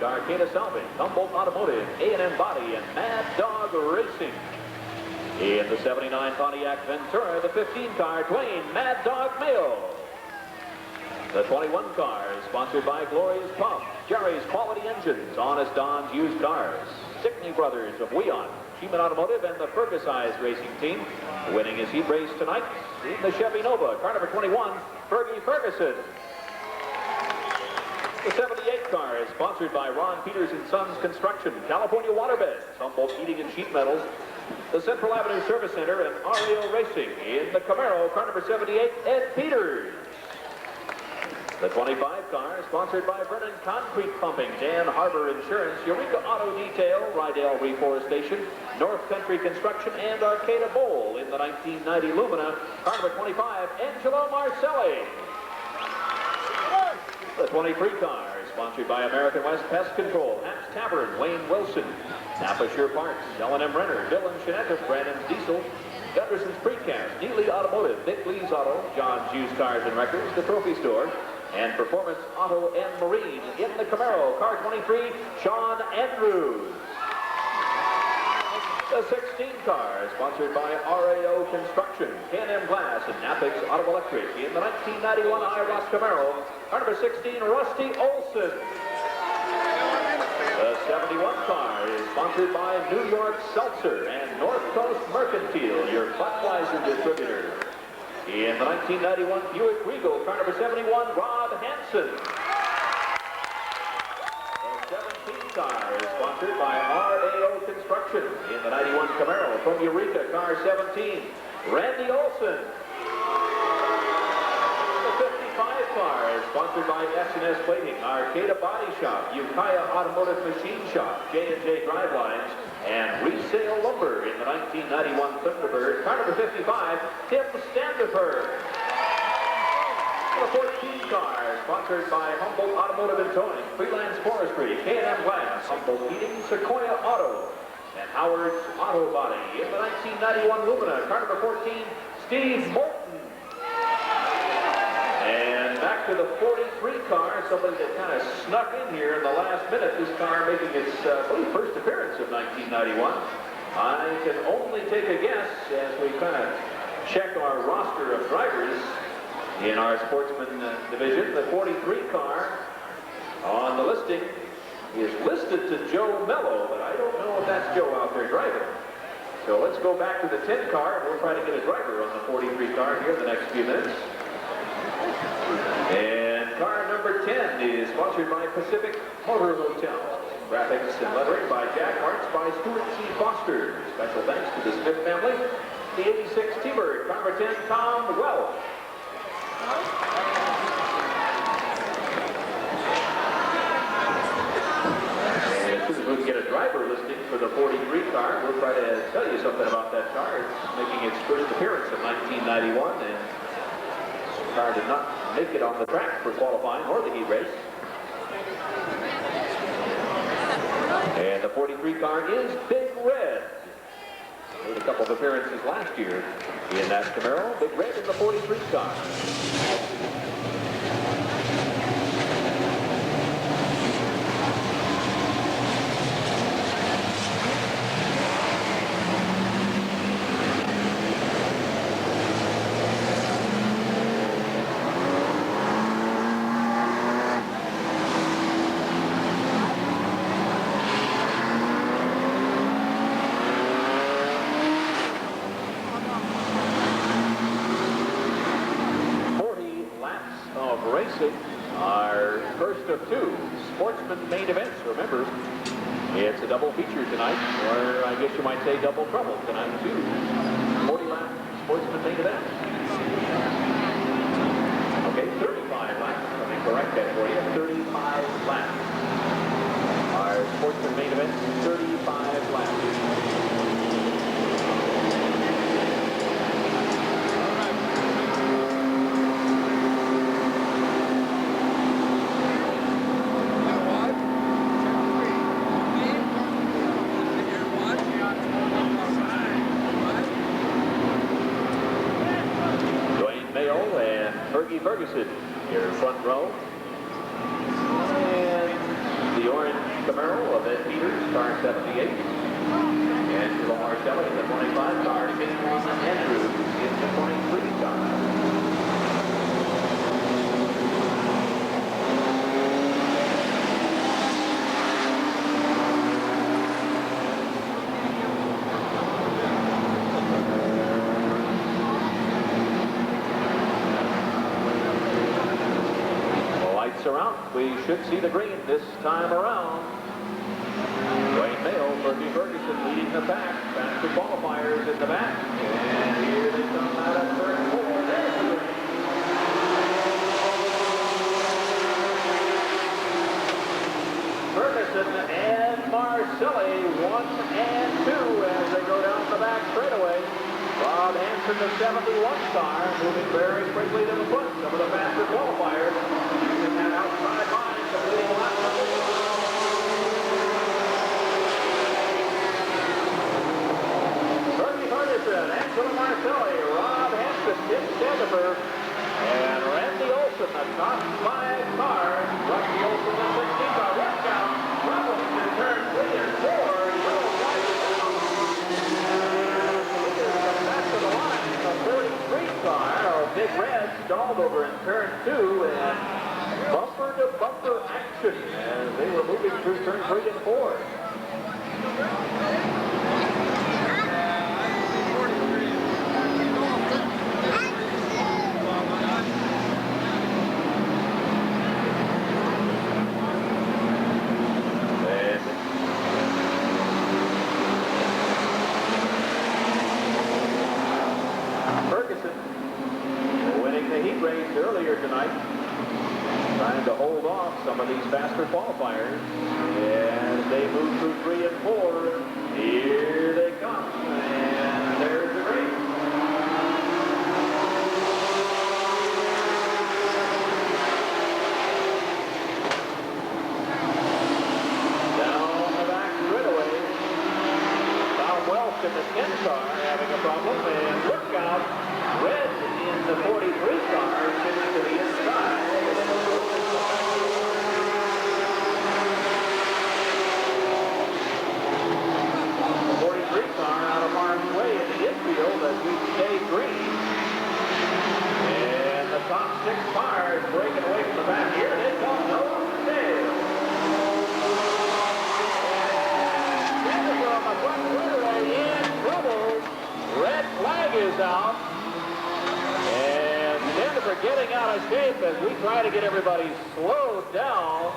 Arcata Salvage, Humboldt Automotive, A&M Body, and Mad Dog Racing. In the 79 Pontiac Ventura, the 15 car, Dwayne Mad Dog Mayo. The 21 car is sponsored by Gloria's Pump, Jerry's Quality Engines, Honest Don's Used Cars, Stickney Brothers of Weon, Sheeman Automotive, and the Fergusized Racing Team. Winning his heat race tonight in the Chevy Nova, car number 21, Fergie Ferguson. The 78 car is sponsored by Ron Peters & Sons Construction, California Waterbeds, Humboldt Heating and Sheet Metals, the Central Avenue Service Center, and REO Racing. In the Camaro, car number 78, Ed Peters. The 25 car is sponsored by Vernon Concrete Pumping, Dan Harbor Insurance, Eureka Auto Detail, Rydell Reforestation, North Country Construction, and Arcata Bowl. In the 1990 Lumina, car number 25, Angelo Marcelli. The 23 car is sponsored by American West Pest Control, Haps Tavern, Wayne Wilson, Napa Sure Parts, L&M Renner, Dylan Shinetta, Brandon's Diesel, Gunderson's Precast, Neely Automotive, Dick Lee's Auto, John's Used Cars and Records, The Trophy Store, and Performance Auto and Marine. In the Camaro, car 23, Sean Andrews. The 16 car is sponsored by RAO Construction, K&M Glass, and Napix Auto Electric. In the 1991 IROS Camaro, car number 16, Rusty Olson. The 71 car is sponsored by New York Seltzer and North Coast Mercantile, your Budweiser distributor. In the 1991 Buick Regal, car number 71, Rob Hansen. The 17 car is sponsored by RAO Construction. In the 91 Camaro from Eureka, car 17, Randy Olson. The 55 car is sponsored by S&S Plating, Arcata Body Shop, Ukiah Automotive Machine Shop, J&J Drivelines, and Resale Lumber. In the 1991 Thunderbird, car number 55, Tim Standifer. The 14 car is sponsored by Humboldt Automotive and Towing, Freelance Forestry, K&M Glass, Humboldt Heating, Sequoia Auto, and Howard's Auto Body. In the 1991 Lumina, car number 14, Steve Moulton. And back to the 43 car, somebody that kind of snuck in here in the last minute. This car making its first appearance of 1991. I can only take a guess as we kind of check our roster of drivers in our Sportsman division. The 43 car on the listing is listed to Joe Mello, but I don't know if that's Joe out there driving. So let's go back to the 10 car, and we'll try to get a driver on the 43 car here in the next few minutes. And car number 10 is sponsored by Pacific Motor Hotel. Graphics and lettering by Jack Arts by Stuart C. Foster. Special thanks to the Smith family. The 86 T-Bird, car number 10, Tom Welch. And as soon as we can get a driver listing for the 43 car, we'll try to tell you something about that car. It's making its first appearance in 1991, and the car did not make it on the track for qualifying or the heat race. And the 43 car is Big Red. Made a couple of appearances last year in that Camaro. Big Red in the 43 car. Racing, our first of two Sportsman main events. Remember, it's a double feature tonight, or I guess you might say double trouble tonight too. 40-lap Sportsman main event. Okay, 35 laps. Let me correct that for you. 35 laps. Our Sportsman main event, 35 laps. Ferguson, your front row. And the orange Camaro of Ed Peters, car 78. Angelo Marcelli in the 25 car. King Andrews in the 23 car. Around. We should see the green this time around. Wayne Mayo, Bertie Ferguson leading the pack. Faster qualifiers in the back. And here they come out of turn 4. There's the green. Ferguson and Marcelli 1 and 2 as they go down the back straightaway. Rob Hansen, the 71 car, moving very quickly to the front. Some of the faster qualifiers using that outside line, completing lap number 1. Bertie Ferguson, Angelo Marcelli, Rob Hansen, Tim Standifer, and Randy Olson, the top 5 cars. Rusty Olson, the 16 car. Watch out. Trouble in turn 3 and 4. Yellow flag is down. Back to the line, the 43 car, or Big Red, stalled over in turn 2, and bumper-to-bumper action as they were moving through turn 3 and 4. Earlier tonight, trying to hold off some of these faster qualifiers as they move through 3 and 4. Here they come, and there's the green. Down the back straightaway, Tom Welch in the 10 car having a problem, and look out, Red in the 43 car sitting to the inside. The 43 car out of harm's way in the infield as we stay green. And the top 6 cars breaking away from the back. Here they come, nose to tail. And from the front straightaway in trouble. Red flag is out. Standifer getting out of shape as we try to get everybody slowed down.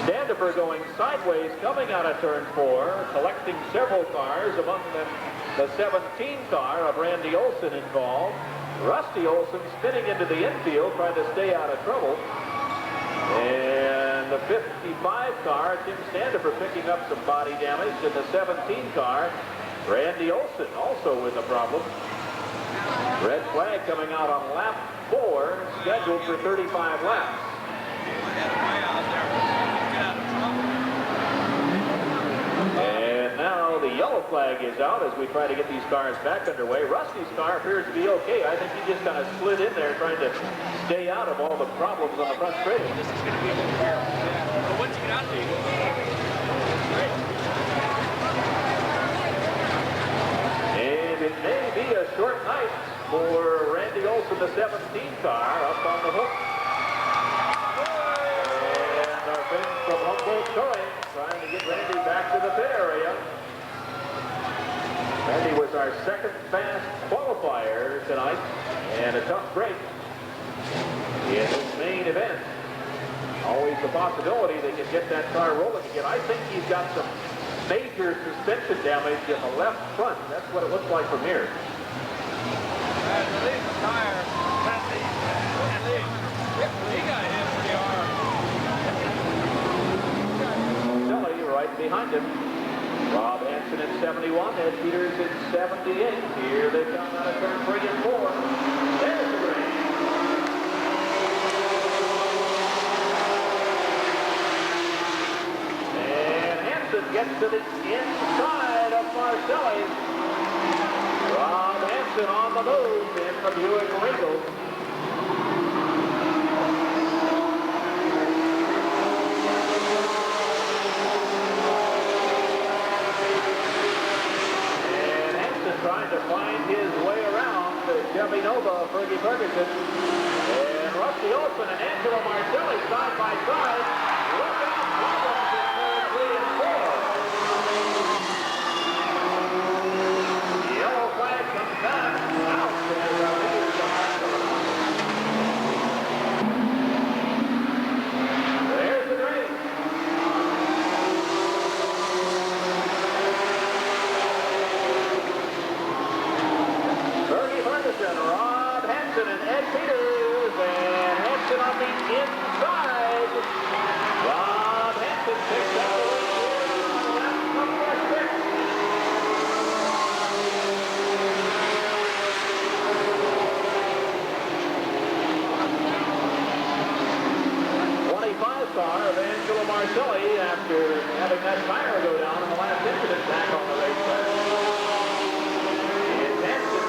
Standifer going sideways, coming out of turn 4, collecting several cars, among them the 17 car of Randy Olson involved. Rusty Olson spinning into the infield, trying to stay out of trouble. And the 55 car, Tim Standifer picking up some body damage. And the 17 car, Randy Olson also with a problem. Red flag coming out on lap 4, scheduled for 35 laps. And now the yellow flag is out as we try to get these cars back underway. Rusty's car appears to be okay. I think he just kind of slid in there trying to stay out of all the problems on the front straight. This is going to be a little hard. But once you get out there, and it may be a short night for Randy Olson, the 17 car, up on the hook. And our friends from Humboldt Towing trying to get Randy back to the pit area. Randy was our second fast qualifier tonight, and a tough break in this main event. Always the possibility they can get that car rolling again. I think he's got some major suspension damage in the left front. That's what it looks like from here. Release the tire. He got hit pretty hard. Silly right behind him. Rob Hansen in 71, Ed Peters in 78. Here they come out of turn 3 and 4. There's the green. And Hansen gets to the inside of Marcelli. Rob Hansen on the move in the Buick Regal. find his way around the Chevy Nova, Fergie Ferguson. And Rusty Olson and Angelo Marcelli side by side. Look out, problems in turn 3 and 4. The yellow flag comes back. Out as our leaders come back to the line. There's the race. Fergie Ferguson, Rob Hansen, and Ed Peters, and Hansen on the inside. Rob Hansen picks up the lead here on lap number 6. 25 car of Angelo Marcelli after having that tire go down in the last incident back on the racetrack. It's Hansen.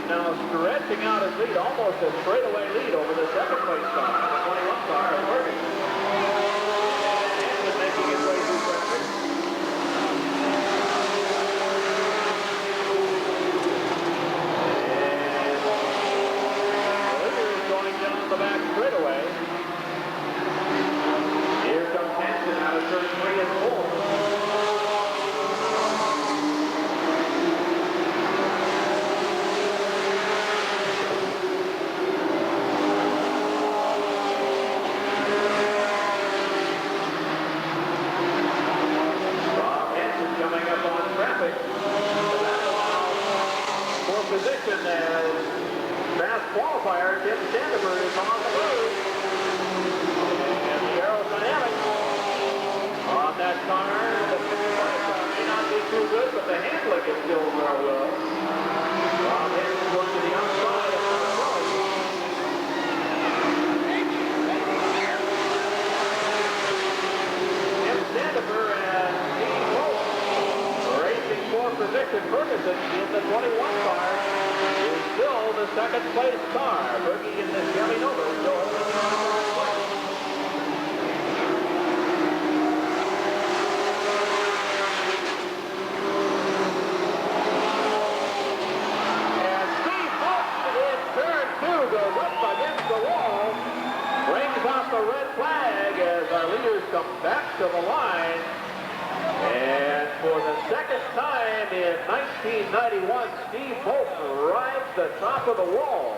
Now stretching out his lead, almost a straightaway lead over the second place car, the 21 car of Ferguson. Hansen making his way through traffic. And Liggers going down the back straightaway. Here comes Hansen out of turn 3 and 4. Position as fast qualifier, Tim Sandifer is on the road. And the aerodynamics on that car, the 55 car may not be too good, but the handling is still very well. Rob Hansen going to the outside of the road. Tim Sandifer and Steve Holt racing for position. Ferguson in the 21 car is still the second place car. Fergie in the Chevy Nova still holding on to first place. And Steve Holt in turn 2 goes up against the wall, brings out the red flag as our leaders come back to the line. And for the second time in 1991, Steve Holt rides the top of the wall.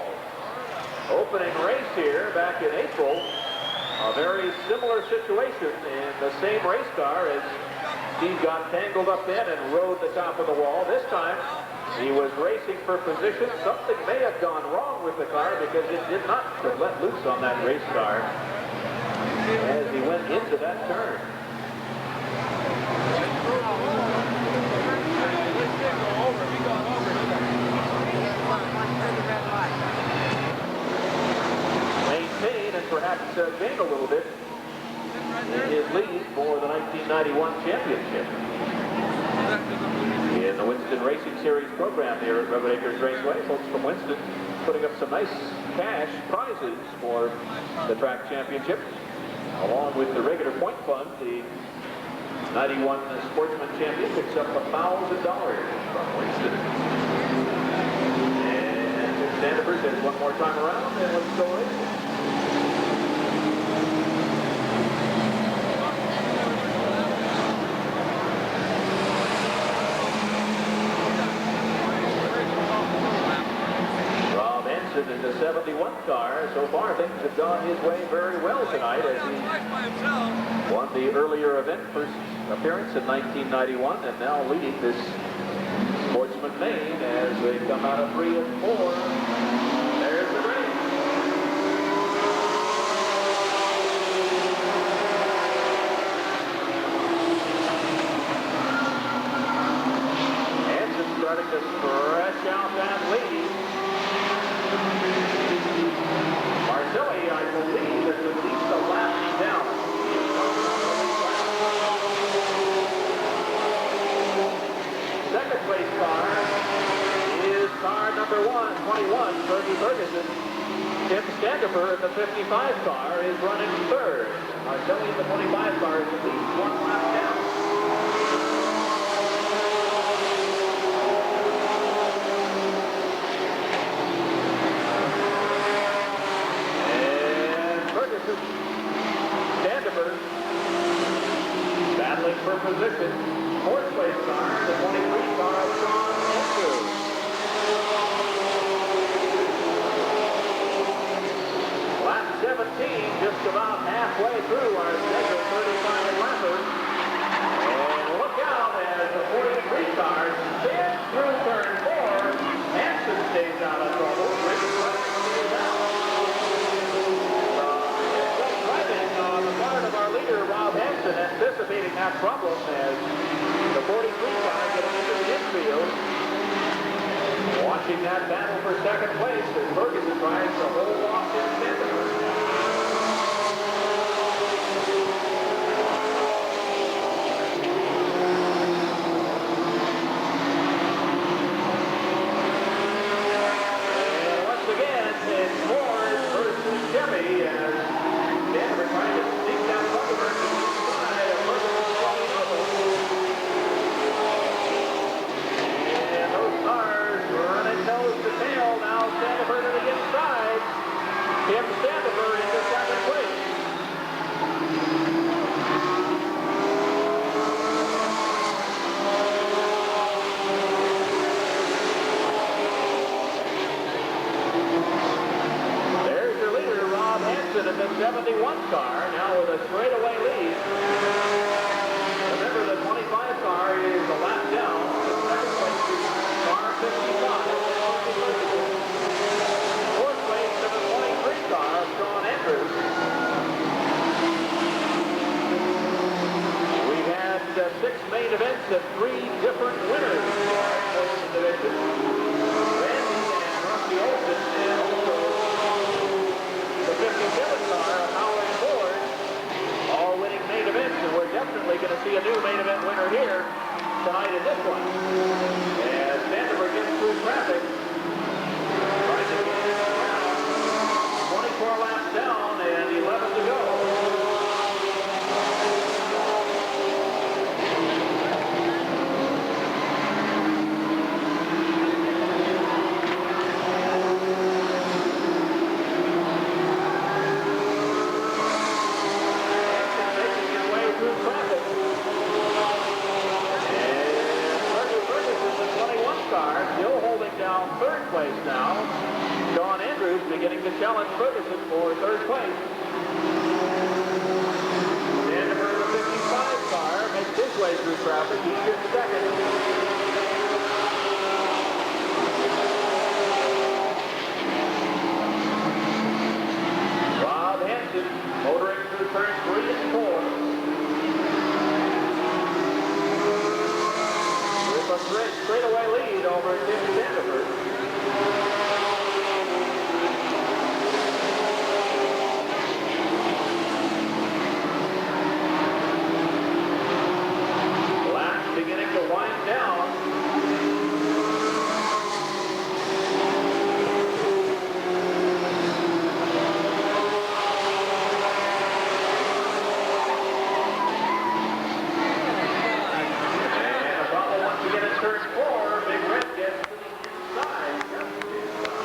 Opening race here back in April. A very similar situation in the same race car as Steve got tangled up in and rode the top of the wall. This time, he was racing for position. Something may have gone wrong with the car because it did not let loose on that race car as he went into that turn. Maintain and perhaps gain a little bit in his lead for the 1991 championship. In the Winston Racing Series program here at Redwood Acres Raceway, folks from Winston putting up some nice cash prizes for the track championship. Along with the regular point fund, the 91 Sportsman champion picks up $1,000 from Winston. And Sandifer says one more time around, and let's go racing. Rob Hansen in the 71 car. So far, things have gone his way very well tonight as he won the earlier event, first appearance in 1991, and now leading this Sportsman main as they come out of 3 and 4. There's the race. Hansen starting to stretch out that lead. believe it's at least a lap down. Second place car is car number 121, Fergie Ferguson. Tim Standifer in the 55 car is running third. Marcelli in the 25 car is at least one lap down. And Ferguson, Standifer, battling for position. Fourth place car, the 23 car, Sean Andrews. Lap 17, just about halfway through our scheduled 35 lappers. And look out as the 43 car spins through turn 4. Hansen stays out of trouble. Rick stays out. Some driving on the part of our leader, Rob Hansen, anticipating that problem as the 43 car getting into the infield. Watching that battle for second place as Ferguson tries to hold off his Standifer. And once again, it's Ford versus Chevy as Standifer trying to sneak down Ferguson to the inside of Ferguson's running over. And those cars running nose to tail now. Standifer to the inside. Tim Standifer into second place. There's your leader, Rob Hansen, in the 71 car, now with a straightaway lead. Remember, the 25 car is a lap down. The second place is car 55. Fourth place to the 23 car, Sean Andrews. We've had 6 main events and 3 different winners for the division. Randy and Rusty Olsen, and also the 57 car, Howard Ford, all winning main events, and we're definitely going to see a new main event winner here tonight in this one. As Standifer gets through traffic, trying to get in the ground. 24 laps down and 11 to go. Making his way through traffic. And Ferguson, the 21 car, still holding down third place now. Sean Andrews beginning to challenge Ferguson for third place. Standifer, the 55 car, makes his way through traffic. He's in second. Rob Hansen motoring through turns 3 and 4. With a straightaway lead over Tim Standifer. Laps beginning to wind down. And Apollo once again in turn 4. Big Red gets to the inside. Just to the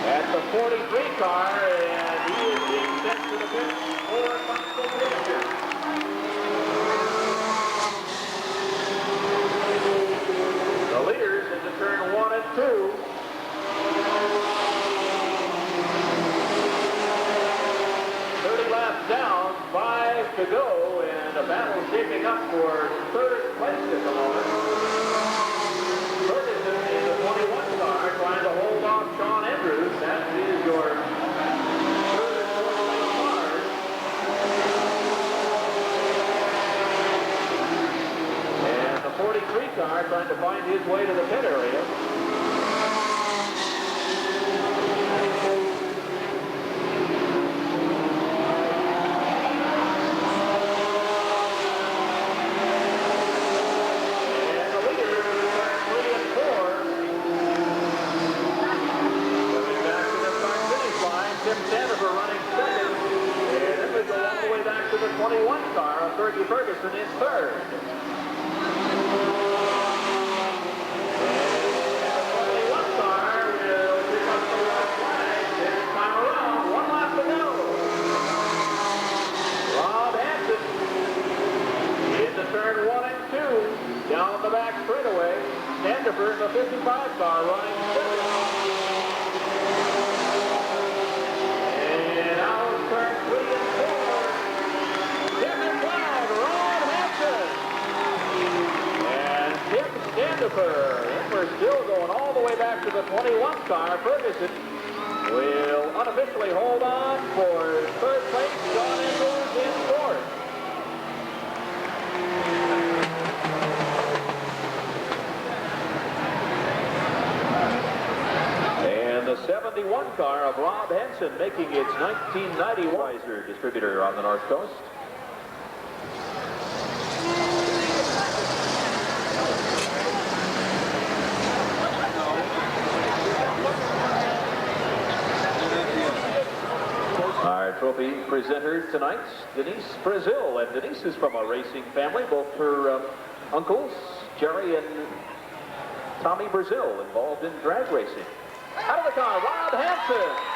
At the 43 car, and he is being sent to the pit for consultation. The leaders into turn 1 and 2. Laps down, 5 to go, and a battle shaping up for third place at the moment. Ferguson in the 21 car trying to hold off Sean Andrews. That is your third and fourth place cars. his way to the pit area. And the leader, 3 and 4. Coming back to the start finish line, Tim Sandifer running second. And then we go all the way back to the 21 car of Fergie Ferguson in third. Turn 1 and 2, down the back straightaway. Sandifer in the 55 car running second. And out of turn 3 and 4. Different flag, Ron Hansen. And Tim Sandifer. And we're still going all the way back to the 21 car. Ferguson will unofficially hold on for third place. John Andrews in fourth. The 71 car of Rob Henson making its 1990 Weiser distributor on the North Coast. Our trophy presenter tonight, Denise Brazil. And Denise is from a racing family. Both her uncles, Jerry and Tommy Brazil, involved in drag racing. Out of the car, Rob Hansen.